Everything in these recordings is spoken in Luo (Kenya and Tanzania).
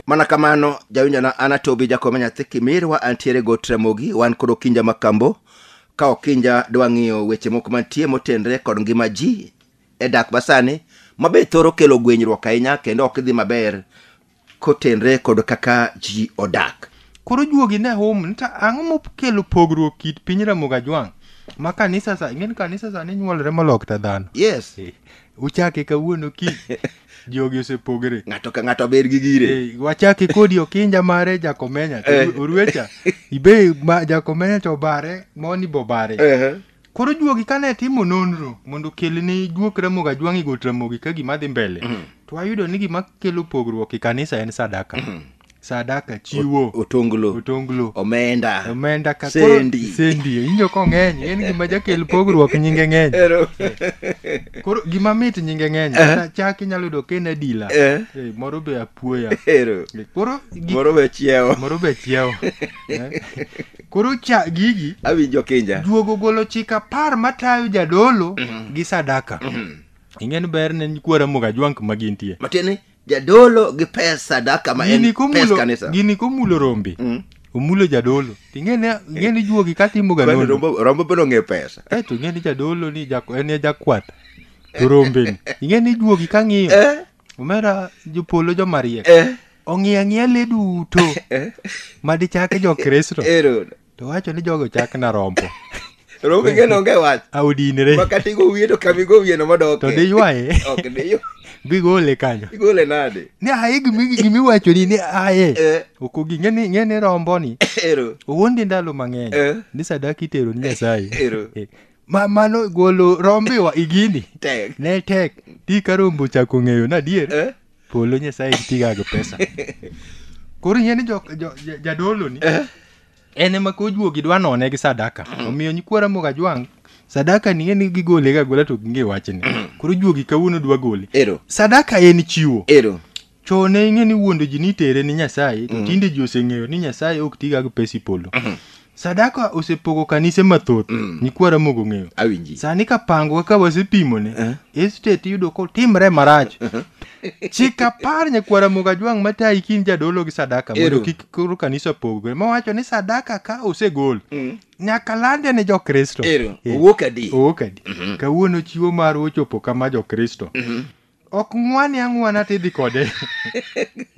Mana kamano jawinjana Anatobi Jakome nyathi Kimirwa antiere Gotramogi wan kod Okinja Makambo ka Okinja dwa ng'iyo weche moko mantie motenre kod ngima ji e dak basani mabe thoro kelo gwenyruok ahinya kendo ok dhi maber kotenre kod kaka ji odak. Koro juogi ne nta ang'o mokelo pogruok kit piny Ramogi Ajwang' ma kanisa sa ng'en kanisa sa ne nyuolre molok ta dhano. Yes. Uchake kawuono ki jogi osepogre. Ng'ato ka ng'ato ber gi gire. Wachake kodi Okinja mare Jakomenya. Urwecha ibe Jakomenya to bare moni bo bare. Koro juogi kane timo nonro mondo kelni juok Ramogi Ajwang' Gotramogi ka gima dhi mbele. To ayudo ni gima kelo pogruok e kanisa en sadaka. Sadaka chiwo otonglo omenda ka sendi injo ko ng'eny en gima jakel pogruok nyinge ng'eny. Koro gima mit nyinge ng'eny chak inyalo yudo kena dila moro be apuoya koro moro be chiewo koro gigi awinjo Okinja juogo golo chika par matayo jadolo gi sadaka. Ingen ber ne kwara Ramogi Ajwang' magintie matene jadolo gi pesa sadaka ma en pesa kanisa. Gini komulo rombe. Omulo jadolo. Ngeni juogi katimo ga nono. Rombo beno nge pesa. To ngeni jadolo ni en jakwat. To rombe ni. Ngeni juogi ka ng'iyo. Omera jopolo jo mariek. Ong'iya le duto. Madi chake jo Kristo. To wacho ni jogo chak na rombo. Rombe ngeno nge wach. Audinre. Makati go wiye to kamigo wiye no modoke. To de ywaye. Ok de yo. Bigole kanyo. Bigole nade? Ni haye gimi wacho ni haye. Okogi ngene rombo ni. Owuondi ndalo mang'eny. Ni sadaka itero ni Nyasaye. Mano golo rombe wa igini. Ne tek. Ti ka rombo chako ng'eyo na dier. Polo Nyasaye tiga go pesa. Koro ngene jadolo ni. Ene mako juogi dwa none gi sadaka. Omiyo nyikwara Ramogi Ajwang' sadaka ni ngeni gigole ga gola to ginge wachni. Koro juogi kawuono dwa gole. Sadaka en chiwo. Chone ngeni wuondo ji ni tere ni Nyasaye to tinde ji oseng'eyo ni Nyasaye ok tiga gi pesi polo. Sadaka osepogo kanise mathoth. Nyikwara Ramogi ng'eyo. Awinji. Sani ka pango ka wasepimo ne. Estate yudo ko timre marach. Chika par nyikwara Ramogi Ajwang' matayi kin jadolo gi sadaka mondo kik koro kanisa pogre. Mawacho ni sadaka ka osegol. Nyaka lande ne jo Kristo. Owuok adi. Kawuono chiwo mar ochopo kama jo Kristo. Ok ng'wana tidhi kode.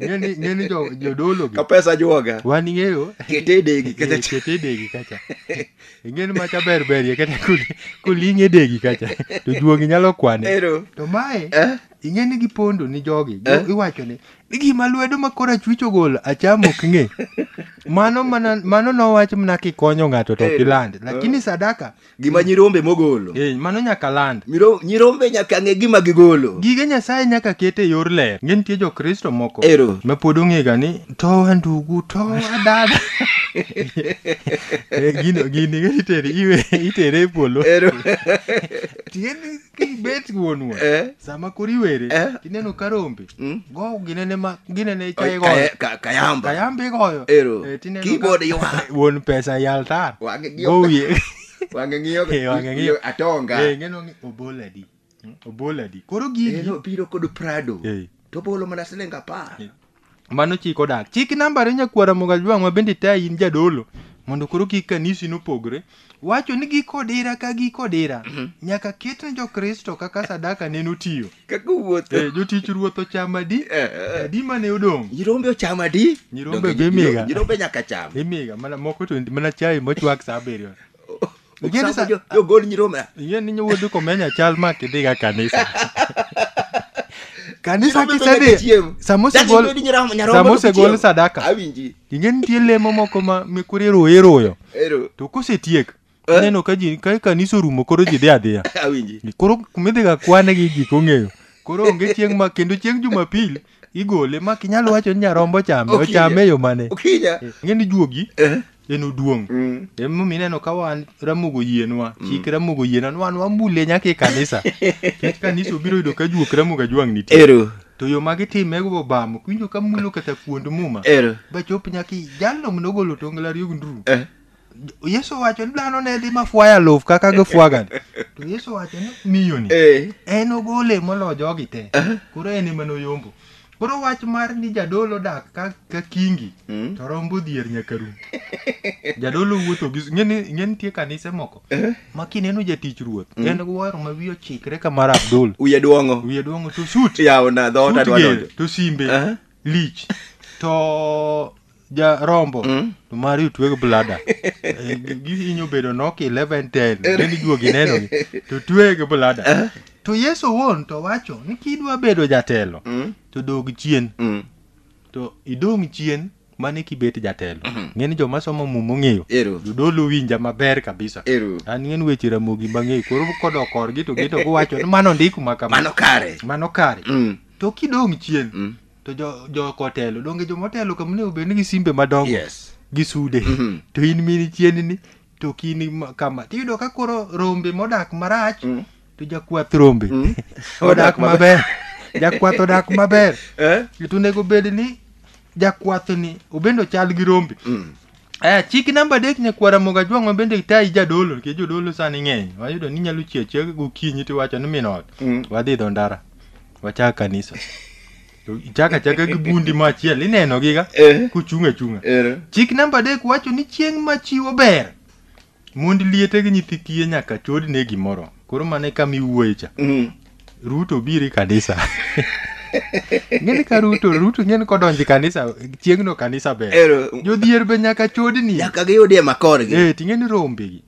Ngeni jodolo gi. Ka pesa juoga. Wan ng'eyo. Kete degi kacha. Ngeni macha ber kata kuling'e degi kacha. To juogi nyalo kwane. To mae ing'eni gipondo ni jogi. Iwacho ni gima lwedo makora chwicho gol achamo ok ng'e. Mano no wach mna kikonyo ng'ato to kiland. Lakini sadaka gima nyirombe mogolo. Mano nyaka land. Nyirombe nyaka ng'e gima gigolo. Gige Nyasaye nyaka kete yor ler. Ng'entie jo Kristo moko. Ma pod ong'ega ni to andugu to adada. Gini itere polo. Tieni kibet wuonwa. Sama kuri were. Tineno karombe. Go ginene chaye goyo. Kayambe goyo. Keyboard ywa. Won pesa yaltar. Wange ng'iyo atonga. Ngeno oboladi. Koro gigi. Biro kod Prado. To bolo mana silinga par. Mano chiko dak. Chik namba nyakwara Ramogi Ajwang' ma bende tayi in jadolo. Mondo koro kik kanisi nopogre. Wacho ni gikodira. Nyaka ketne jo Kristo kaka sadaka neno tiyo. Kaka wuotho. Jotich ruoth ochamadi. Adi mane odong'. Nyirombe ochamadi. Nyirombe bemiga. Nyirombe nyaka cham. Bemiga. Mana moko to mana chai mochwak sa 7. Yo gol nyirombe. Ni wuodho komenya chal ma kidhiga kanisa. Kanisa kisedi samose gol sadaka. Awinji. Ingen tie lemo moko ma mikuri royo. To kosetiek neno ka ji ka kanisa rumo koro ji dhia. Awinji. Koro kumidhiga kwane gi ji kong'eyo. Koro onge chieng' ma kendo chieng' Jumapil igole ma kinyalo wacho ni nyarombo chame ochame yo mane. Okinya. Ngeni juogi en oduong'. Emo mineno ka wan Ramogi yienwa. Chik Ramogi yienwa wan wambule nyaka kanisa. Kanisa biro yudo ka juok Ramogi Ajwang' nitie. To yo magitime go bamo kwinjo ka mulo kata kuond muma. Ba chop nyaki jalno mnogolo tongla riyo ndru. Yesu wacho ni dhano ne dhi mafuaya luf kaka gifwaga. To Yesu wacho ni miyo ni en ogole molo jogi te. Koro en ema noyombo. Koro wach mar ni jadolo dak ka kingi to rombo dhier nyaka rum. Jadolo wuotho gi ng'eni tie kanise moko. Ma kineno jatich ruoth en gwaro ma wiyo chikre kamar Abdul. Wiye duongo to sut. Yawo na dhoot adwaro. To simbe lich. To ja rombo to mari utwego blada. Gihinyo bedo nok 11:10 ng'eni juogi neno to twego blada. To Yesu won to wacho ni kidwa bedo jatelo to dog chien. To idong chien mane kibet jatelo. Ng'eni joma somo mumo ng'eyo. Jodolo winja maber kabisa. An ng'en weche ramogi mang'eyo koro kodok korgi to gito wacho ni mano ndiku makama. Mano kare. To kidong chien to jo kotelo donge jo motelo kamne obed gi simbe madongo. Gi sude. To in mini chien ni to kini kama. Tiyudo ka koro rombe modak marach to jakwath rombe odak maber. Jakwath odak maber. To nego bed ni jakwath ni obendo chal gi rombe. Chik namba 3 nyakwara moga jwang' bende tai jadolo ke jodolo sani ng'eny. Wayudo ni nyalo chiech gokinyi to wacho ni minot. Wadhi dho ndara. Wachaka kanisa. To chaka gi bundi machiel ineno giga kuchunga. Chik namba 3 wacho ni chieng' machiwo ber. Mond liete gi nyithi kiye nyaka chod ne gimoro. Koro mane kama iwuoye cha. Ruto biri kanisa. Ng'eni ka Ruto ng'eni kodonji kanisa chieng'no kanisa ber. Jodhier be nyaka chodni. Nyaka giyudie makorgi. Ting'eni rombe gi.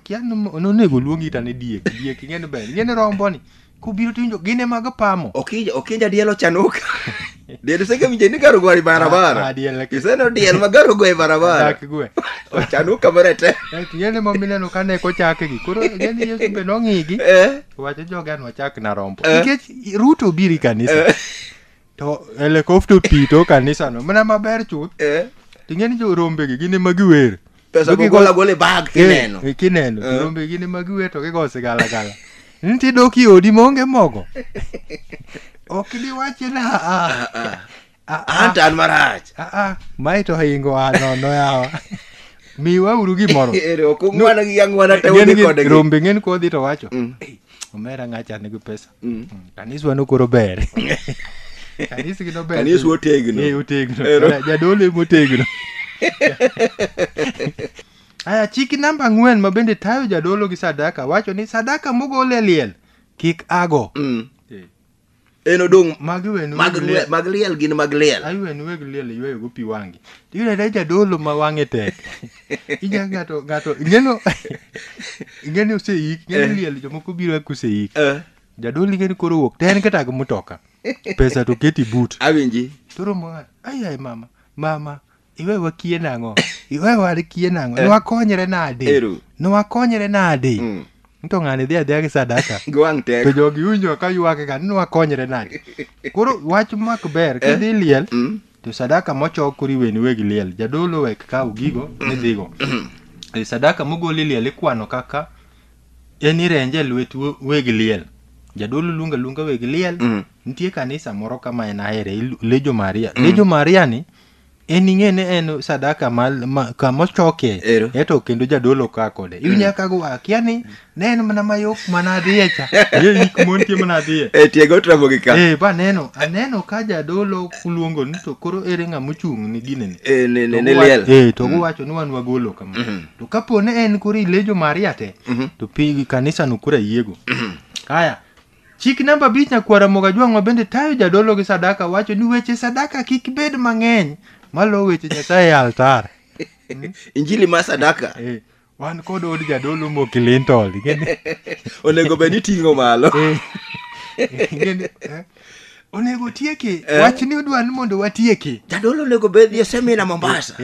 Kia nonego luongi tane diek ng'eni ber. Ng'eni rombo ni kubiro tinjo gine mag pamo. Okinja dielo chanuka. Diel seke mjeni garo gwari barabara. Iseno diel magaro gwe barabara. Dak gwe. Chanuka merete. Ng'eni momineno kane kochake gi. Koro ng'eni Yesu be nong'igi. Wacho jogan wachak na rombo. Nikech Ruto biri kanisa. To helicopter pito kanisa no. Mana maber chuth. Ting'eni jo rombe gi gine magiwer. Pesa gole bag kineno. Kineno. Rombe gine magiwer to gigo sigala. Nti doki odi monge mogo. Okidi wache na Antan marach. Mai to hingo anono yawa. Miwa uru gimoro. Okung'wana gi ang'wana te wodi kodegi. Rombe ng'en kodhi to wacho. Omera ng'acha nigi pesa. Kaniswa no koro ber. Kanisa gino ber. Kanisa otegno. Otegno. Jadolo motegno. Chik namba 4 ma bende tayo jadolo gi sadaka wacho ni sadaka mogole liel kik ago. Eno dong mag liel gin mag liel. Aywen weg liel yweyo go pi wangi. Tiyudo da jadolo ma wange tek. Ija gato ng'eni oseik ng'eni liel jomoko biro kuseik. Jadolo ng'eni koro wuok ten kata gi mutoka. Pesa to keti but. Awinji. Toro mo ai mama iwe wakie nang'o. Iwe warikie nang'o. Nwakonyre nade. Nto ng'ani dhi adhiya gi sadaka. Gwang' tek. To jogi winjo ka ywak ka nwakonyre nade. Koro wach mak ber kidhi liel to sadaka mochok kori weni weg liel. Jadolo wek kaw gigo ni dhigo. Sadaka mogol liel ikwano kaka eni renje lwet weg liel. Jadolo lunga weg liel. Nitie kanisa moro kama en ahere Lejo Maria. Lejo Maria ni en ing'ene en sadaka kama choke eto kendo jadolo ka kode inyaka go akiani ne en mana mayok manadhiye cha yik montie manadhiye tiego tramo gi ka ba aneno ka jadolo kuluongo ni to koro ere ng'a mochung' ni ginene ne liel to go wacho ni wan wagolo kama to kapo ne en kuri Lejo Maria te to pigi kanisa no kura yiego haya. Chik namba 5 nyakwara moga jwang' bende tayo jadolo gi sadaka wacho ni weche sadaka kik bed mang'eny malo weche Nyasaye altar. Injili ma sadaka. Wan kod od jadolo mokilintol. Onego bed ni ting'o malo. Onego tieke. Wach ni udwa ni mondo watieke. Jadolo onego bed ni semina Mombasa.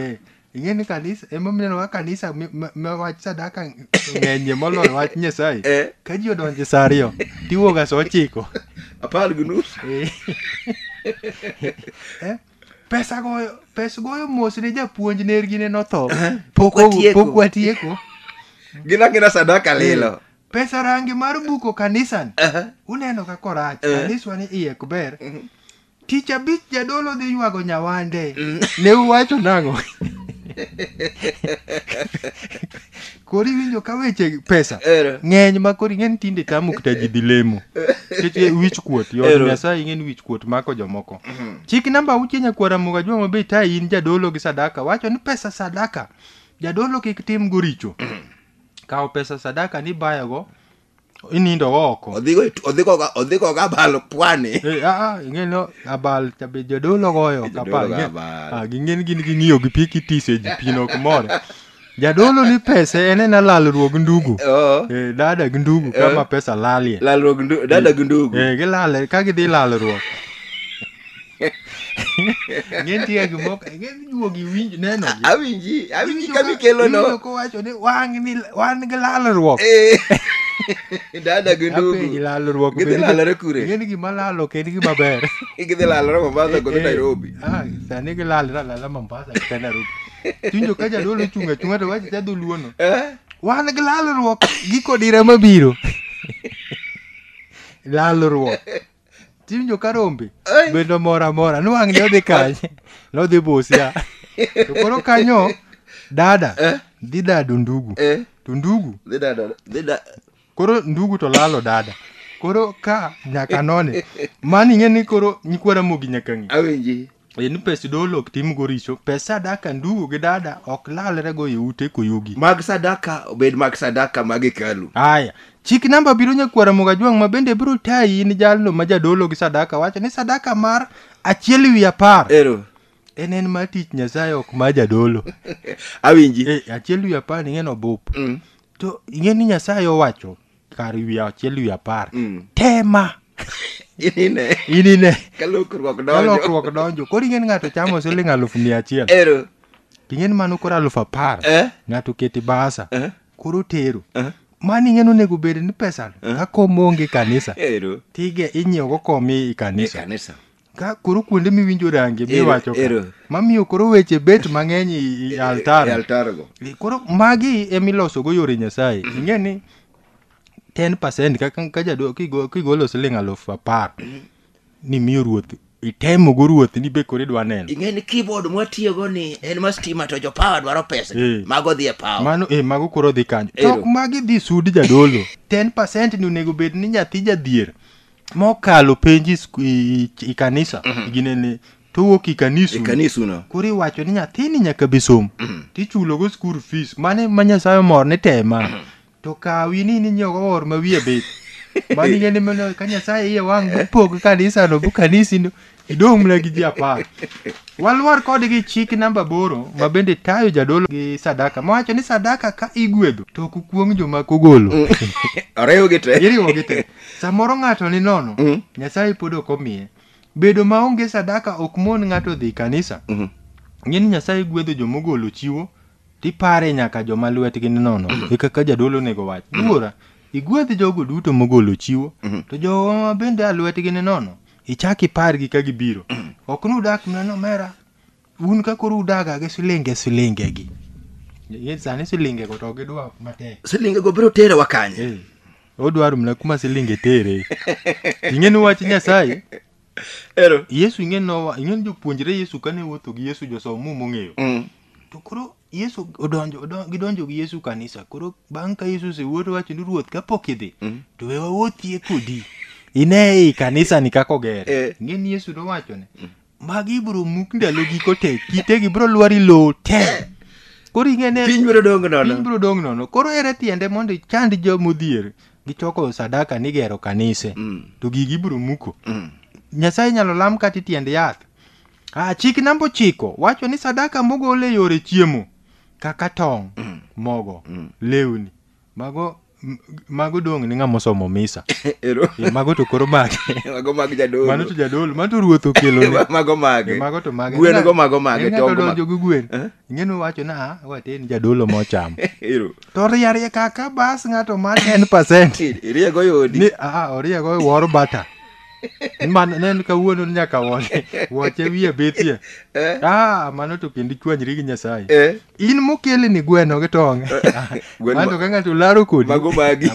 Ing'eni kanisa emomiyo wa kanisa ma wach sadaka ng'enye moloyo wach Nyasaye. Ka ji odonje sa 2 tiwoga sa 9. 10:30. Pesa goyo mos ne japuonj nergine notho. Pok watieko. Gina sadaka lilo. Pesa rangi mar buko kanisa. Uneno ka korach. Kanisa ni iye kuber. Tich abich jadolo dhi ywago nyawande. Ne uwacho nang'o? Kori winjo ka weche pesa ng'eny ma kori ng'en tinde tamo kata ji dhi lemo kete wich kuot yo Nyasaye ng'en wich kuot mako jomoko. Chik namba 6 nyakwara Muga Juma be ta in jadolo gi sadaka wacho ni pesa sadaka jadolo kik tim go richo. Kao pesa sadaka ni bayago inindo oko odhigo ga bal pwani ng'eno abal tabe jadolo goyo kapal ging'en gin ging'iyo gi piki tise ji pino kumore. Jadolo ni pesa ene na lalruog ndugu. Dada gi ndugu kama pesa lalie. Lalruog ndugu, dada gi ndugu. Gilale ka gidhi lalruok. Ng'enti ya gimoko, ng'enti juogi winj neno. Awinji kami kelo no. Winjo ko wacho ni wan gi lalruok. Dada gi ndugu. Ape lalruok. Gidhi lalare kure. Ng'eni gima lalo kendi gima ber. Gidhi lalare Mombasa kod Nairobi. Sani gilala Mombasa kod Nairobi. Tunjo ka jadolo chunga to wacho jadho luono. Wan gi lalruok giko dira mabiro. Lalruok. Tunjo ka Rombe bendo mora nuang' ne odhi kanye nodhi Busia. To koro kanyo dada dhi dado ndugu. To ndugu dhi dada. Koro ndugu to lalo dada. Koro ka nyaka none. Mani ng'eni koro nyikwara Mugi nyaka ng'i. Awinji. Ni pesa dolo ok tim go richo. Pesa sadaka ndugu gi dada ok lalre go ute koyogi. Mag sadaka obed mag sadaka mag kalu. Aya. Chik namba biro nyakwara Muga Jwang ma bende biro tayi ni jalno ma jadolo gi sadaka wacho ni sadaka mar 1/10. Ero. En ma tich Nyasaye ok ma jadolo. Awinji. 1/10 ni ng'eno bup. To ing'eni Nyasaye owacho kar 1/10. Tema. Inine. Kalokruok donjo. Koro ing'en ng'ato chamo siling 100,000. Ero. Ing'en mano koro 10,000. Ng'ato keti basa. Koro tero. Mani ng'en onego bed ni pesa ka komonge kanisa. Ero. Tige inyiewo go komi kanisa. Ka koro kuonde miwinjo rangi miwacho ka. Mamiyo koro weche bet mang'eny i altar go. Koro magi emiloso go yore Nyasaye. Ing'eni 10% ka jadolo kigolo siling 10,000 ni miyo ruoth itemo go ruoth ni be kore dwa neno. Ing'eni keyboard mwatiyo go ni en ma stima to jo power dwaro pesa. Mago dhi e power. Mano mago koro dhi kanyo. Tok magi dhi sudi jadolo. 10% ni onego bed ni nyathi jadhier mokalo penji i kanisa. Ginene to wuok i kanisu no. Koro iwacho ni nyathini nyaka bi som. Tichulo go school fees. Mane ma Nyasaye mor ni tema. To kawi ni nyogo or ma wiye bet. Mani ng'eni mano ka Nyasaye iye wang' pog kanisa no bu kanisi no idong' mna gi ji 10. Walwar kodgi chik namba 8 ma bende tayo jadolo gi sadaka. Mawacho ni sadaka ka igwedho to kukuong' joma kogolo. Iriwo gi te. Samoro ng'ato ni nono. Nyasaye pod ok omiye. Bedo maonge sadaka ok mon ng'ato dhi kanisa. Ng'eni Nyasaye gwedho jomogolo chiwo. Tipare nyaka joma lwetgi ni nono. Kaka jadolo nego wach. Wuora igwedh jogo duto mogolo chiwo. To joma bende alwetgi ni nono. Ichaki pargi ka gibiro. Ok nudak mnano mera. Un ka koro udaga gi silinge gi. Sani silinge go to gidwa matek. Silinge go biro tere wakanye. Odwaro mna kuma silinge tere. Ing'eni wach Nyasaye. Ero. Yesu ing'en jopuonjre Yesu kane wuotho gi Yesu josomo mong'eyo. To koro Yesu gidonjo gi Yesu kanisa. Koro bang' ka Yesu sewuotho wacho ni ruoth kapok idhi to we wawuothie kodi. Ine i kanisa ni kako ger. Ng'eni Yesu nowacho ne. Magi biro muk ndalo giko te. Kitegi biro lwari lo te. Koro ing'ene piny biro dong' nono. Koro ere tiende mondo chandi jo modhier gichoko sadaka ni gero kanise. To gigi biro muko. Nyasaye nyalo lam kati tiende yath. Chik namba 9 wacho ni sadaka mogole yore chiemo kaka tong', mogo, lewni. Mago dong' ni ng'ama osomo misa. Mago to koro mage. Mago mag jadolo. Mano to jadolo, mano to ruoth okelo ni. Mago mage. Mago to mage. Gwen go mago mage. Tong' go donjo gi gwen. Ing'eno wacho na waten jadolo mochamo. To riarie kaka bas ng'ato ma 10%. Iriego yodi. Ni oriego wor bata. Man nen kawuono nyaka woche wiye betie. Mano to kendi chwanyri gi Nyasaye. In mokele ni gweno gi tong'. Mano ka ng'ato laro kodi. Mago magi.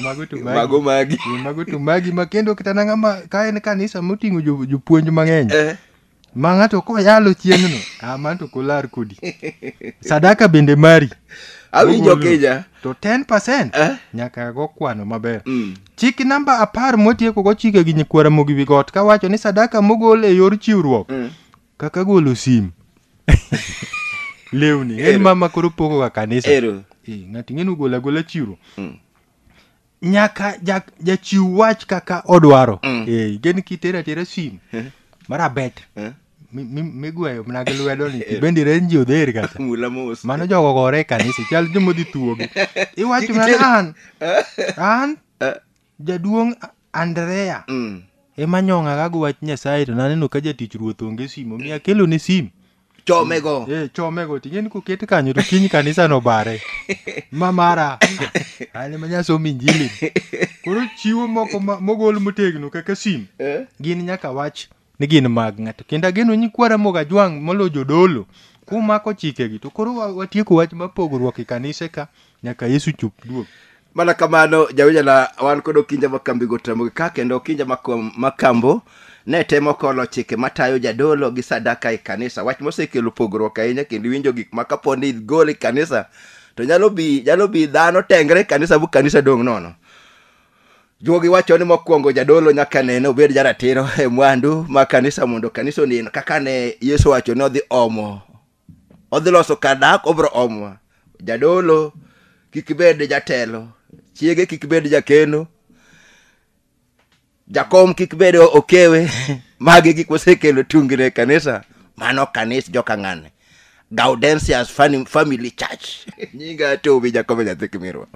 Mago to magi makendo kata ng'ama ka en kanisa moting'o jopuonj mang'eny. Mangato ko yalo chieng'no, amanto kolar kodi. Sadaka bende mari. Awinjo kija. To 10% nyaka go kwano maber. Chik namba 10 motieko go chike gi nyikwara mogi wigot kawacho ni sadaka mogol e yor chiwruok. Kaka golo sim. Lewni. En mama koro poko ka kanisa. Ng'ati ng'enu gola chiwruok. Nyaka jachiw wach kaka odwaro. Gen kitera sim. Marabet. Migweyo mna gi lwedo ni bendi renji odher kata. Mano jogo gore kanisa chal jomo dhi tuogi. Iwacho mana an jaduong' Andrea ema nyong'a ga wach Nyasaye to naneno ka jatich ruoth onge simo miya kelo ne sim. Chomego. Chomego tingeni koket kanyo to kiny kanisa no bare. Mamara. Ale manyaso minjili. Koro chiwo moko mogol motegno kaka sim. Gin nyaka wach ni gin mag ng'ato. Kendo ageno nyikwara moga jwang' molo jodolo. Kumako chikegi to koro watieko wach mapogruok e kanisa ka nyaka Yesu chup duog. Mana kamano jawinjana wan kod Okinja Makambi Gotramogi ka kendo Okinja Makambo ne temo kolo chike matayo jadolo gi sadaka e kanisa. Wach mosekelo pogruok ahinya kendo winjo gik ma kaponi gol e kanisa to nyalo bi dhano tengre kanisa bu kanisa dong nono. Jogi wacho ni mokwongo jadolo nyaka nene obed jaratiro e mwandu ma kanisa mondo kanisa onino kaka ne Yesu wacho ni odhi omo. Odhi loso kadak obro omo. Jadolo kik bed jatelo, chiege kik bed jakeno, jakom kik bed okewe. Magi gik mosekelo tungre kanisa. Mano kanisa joka ng'ane. Gaudensius Family Church. Nyinga Toby Jacob Nyathi Kimirwa.